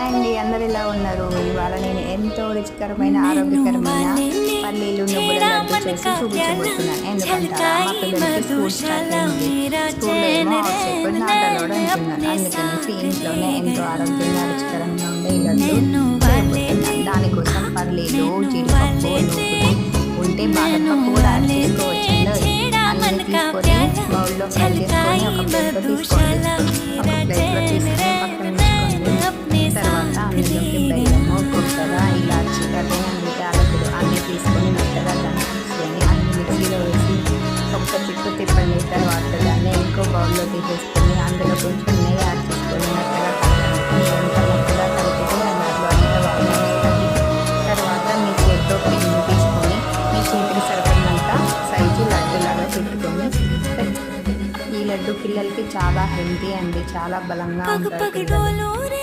Hi అండి, అందరు ఎలా ఉన్నారు? ఇవాళ నేను ఎంతో రుచికరమైన ఆరోగ్యకరమైన పల్లీలు నువ్వుల లడ్డు చేసి చూపించబోతున్నాను. ఎందుకంటే మా పిల్లలకి స్కూల్ స్టార్ట్ అయింది. స్కూల్లో ఏమో అవుట్సైడ్ నాటలోడు అంటున్నారు. అందుకనేసి ఇంట్లోనే ఎంతో ఆరోగ్యంగా రుచికరంగా ఉండే ఈ లడ్డు చేయబోతున్నాను. దానికోసం పల్లీలు, జీడిపప్పు, నువ్వులు ఉంటే బాదం పప్పు కూడా యాడ్ చేసుకోవచ్చండి. అన్నీ తీసుకొని బౌల్లో ఫ్రై చేసుకొని ఒక ప్లేట్లో తీసుకోండి. ఒక ప్లేట్లో తీసుకొని పక్కన ఉంచుకోండి. తర్వాత అందులోకి బెల్లము, కొబ్బరి, ఇలాచి, అదేనండి యాలకులు అన్నీ తీసుకొని మెత్తగా దాన్ని తీసుకొని అన్ని మిక్సీలో వేసి ఒక్క చిక్కు తిప్పండి. తర్వాత దాన్ని ఇంకో బౌల్లో తీసేసుకొని అందులో కొంచెం నెయ్యి యాడ్ చేసుకొని మెత్తగా కలపండి. ఎంత మెత్తగా కలిపితే తర్వాత మీ చేతితో పిండి తీసుకొని మీ చేతికి సరిపడినంత సైజు లడ్డులాగా చుట్టుకొని ఈ లడ్డు పిల్లలకి చాలా హెల్తీ అండి, చాలా బలంగా ఉంటారు.